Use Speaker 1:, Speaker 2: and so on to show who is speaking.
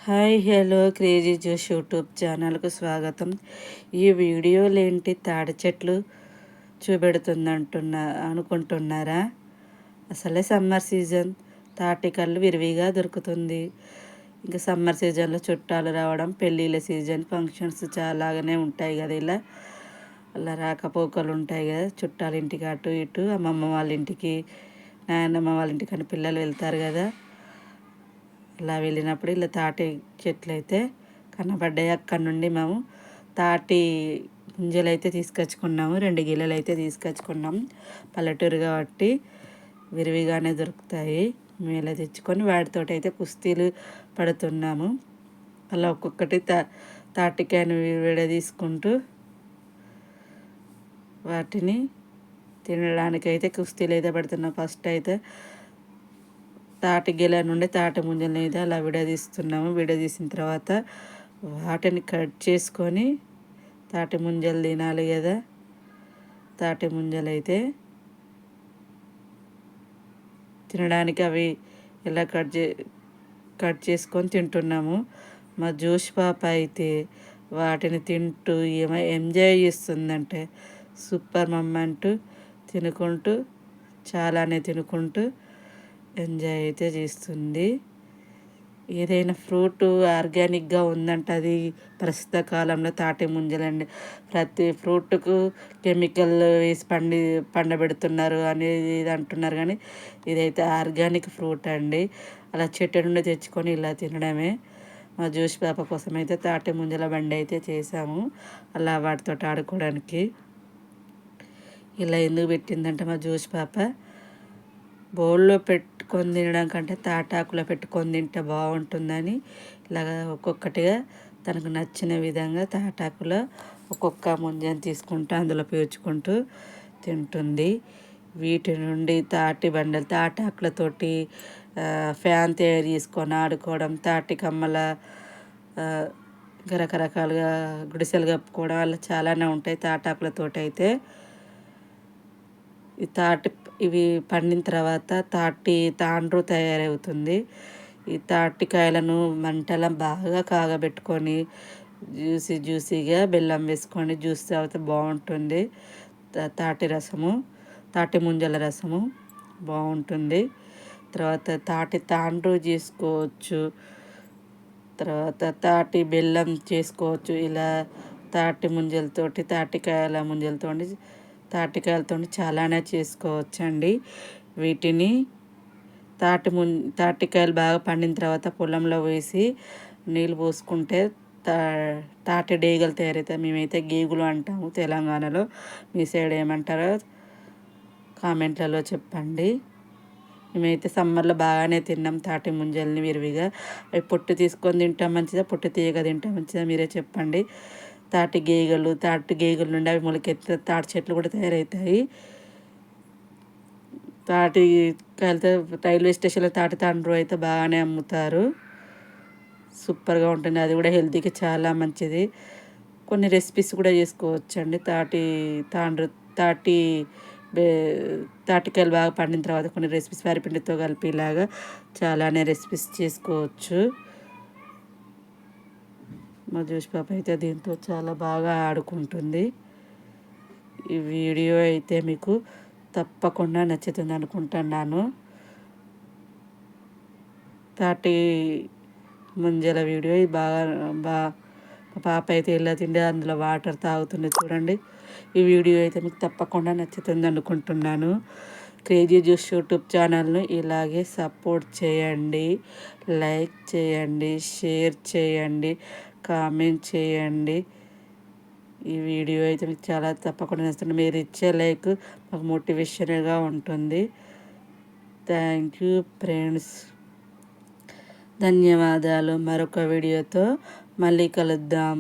Speaker 1: Hi hello crazy juice YouTube ఛానల్కు స్వాగతం. ఈ వీడియోలు ఏంటి తాడి చెట్లు చూపెడుతుందంటున్నా అనుకుంటున్నారా? అసలే సమ్మర్ సీజన్, తాటికల్లు విరివిగా దొరుకుతుంది. ఇంకా సమ్మర్ సీజన్లో చుట్టాలు రావడం, పెళ్ళిళ్ళ సీజన్, ఫంక్షన్స్ చాలాగానే ఉంటాయి కదా. అలా రాకపోకలు ఉంటాయి కదా, చుట్టాల ఇంటికి అటు ఇటు, అమ్మమ్మ వాళ్ళ ఇంటికి, నాయనమ్మ వాళ్ళ ఇంటికి అని పిల్లలు వెళ్తారు కదా. అలా వెళ్ళినప్పుడు ఇలా తాటి చెట్లు అయితే కనబడ్డాయి. అక్కడ నుండి మేము తాటి ముంజలు అయితే తీసుకొచ్చుకున్నాము. 2 గిల్లలు అయితే తీసుకొచ్చుకున్నాం. పల్లెటూరు కాబట్టి విరివిగానే దొరుకుతాయి. మేళ తెచ్చుకొని వాటితోటి అయితే కుస్తీలు పడుతున్నాము. అలా ఒక్కొక్కటి తాటికాయను విడదీసుకుంటూ వాటిని తినడానికైతే కుస్తీలు అయితే పడుతున్నాం. ఫస్ట్ అయితే తాటి గెల నుండి తాటి ముంజలని అయితే అలా విడదీస్తున్నాము. విడదీసిన తర్వాత వాటిని కట్ చేసుకొని తాటి ముంజలు తినాలి కదా. తాటి ముంజలు అయితే తినడానికి అవి ఎలా కట్ చేసుకొని తింటున్నాము. మా జోష్ పాప అయితే వాటిని తింటూ ఏమో ఎంజాయ్ చేస్తుందంటే సూపర్ మమ్మ అంటూ తినుకుంటూ చాలానే తినుకుంటూ ఎంజాయ్ అయితే చేస్తుంది. ఏదైనా ఫ్రూట్ ఆర్గానిక్గా ఉందంటే అది ప్రస్తుత కాలంలో తాటి ముంజలండి. ప్రతి ఫ్రూట్కు కెమికల్ వేసి పండబెడుతున్నారు అనేది ఇది అంటున్నారు, కానీ ఇదైతే ఆర్గానిక్ ఫ్రూట్ అండి. అలా చెట్టు నుండి తెచ్చుకొని ఇలా తినడమే. మా జ్యూస్ పాప కోసం అయితే తాటి ముంజల బండి అయితే చేసాము, అలా వాటితో ఆడుకోవడానికి. ఇలా ఎందుకు పెట్టిందంటే మా జ్యూస్ పాప బౌల్లో పెట్టుకొని తినడం కంటే తాటాకులో పెట్టుకొని తింటే బాగుంటుందని ఇలాగ ఒక్కొక్కటిగా తనకు నచ్చిన విధంగా తాటాకులో ఒక్కొక్క ముంజని తీసుకుంటూ అందులో పేర్చుకుంటూ తింటుంది. వీటి నుండి తాటాకులతోటి ఫ్యాన్ తయారు చేసుకొని ఆడుకోవడం, తాటి కమ్మల రకరకాలుగా గుడిసెలు కప్పుకోవడం అలా చాలానే ఉంటాయి తాటాకులతోటి అయితే. ఇవి పండిన తర్వాత తాండ్రు తయారవుతుంది. ఈ తాటికాయలను మంటలో బాగా కాగబెట్టుకొని జ్యూసీగా బెల్లం వేసుకొని జ్యూస్ తాగితే బాగుంటుంది. తాటి ముంజల రసము బాగుంటుంది. తర్వాత తాండ్రు చేసుకోవచ్చు, తర్వాత తాటి బెల్లం చేసుకోవచ్చు. ఇలా తాటికాయలతో చాలానే చేసుకోవచ్చండి. వీటిని తాటికాయలు బాగా పండిన తర్వాత పొలంలో వేసి నీళ్ళు పోసుకుంటే తాటి డేగలు తయారవుతాయి. మేమైతే గేగులు అంటాము తెలంగాణలో. మీ సైడ్ ఏమంటారో కామెంట్లలో చెప్పండి. మేమైతే సమ్మర్లో బాగానే తిన్నాం తాటి ముంజల్ని విరివిగా. అవి పొట్టు తీసుకొని తింటాం మంచిదా, పొట్టు తీయగా తింటాం మంచిదా, మీరే చెప్పండి. తాటి గేగల నుండి అవి మొలకెత్తి తాటి చెట్లు కూడా తయారవుతాయి. తాటికాయలతో రైల్వే స్టేషన్లో తాండ్రు అయితే బాగానే అమ్ముతారు. సూపర్గా ఉంటుంది. అది కూడా హెల్తీకి చాలా మంచిది. కొన్ని రెసిపీస్ కూడా చేసుకోవచ్చండి. తాటికాయలు బాగా పండిన తర్వాత కొన్ని రెసిపీస్ వరిపిండితో కలిపి ఇలాగా చాలానే రెసిపీస్ చేసుకోవచ్చు. మా జోష్ పాప అయితే దీంతో చాలా బాగా ఆడుకుంటుంది. ఈ వీడియో అయితే మీకు తప్పకుండా నచ్చుతుంది అనుకుంటున్నాను. తాటి ముంజల వీడియో బాగా మా పాప అయితే ఇలా తిండి అందులో వాటర్ తాగుతుంది చూడండి. ఈ వీడియో అయితే మీకు తప్పకుండా నచ్చుతుంది అనుకుంటున్నాను. క్రేజీ జ్యూస్ యూట్యూబ్ ఛానల్ను ఇలాగే సపోర్ట్ చేయండి, లైక్ చేయండి, షేర్ చేయండి, కామెంట్ చేయండి. ఈ వీడియో అయితే మీకు చాలా తప్పకుండా నచ్చుతుంది. మీరు ఇచ్చే లైక్ మాకు మోటివేషన్గా ఉంటుంది. Thank you friends. ధన్యవాదాలు. మరొక వీడియోతో మళ్ళీ కలుద్దాం.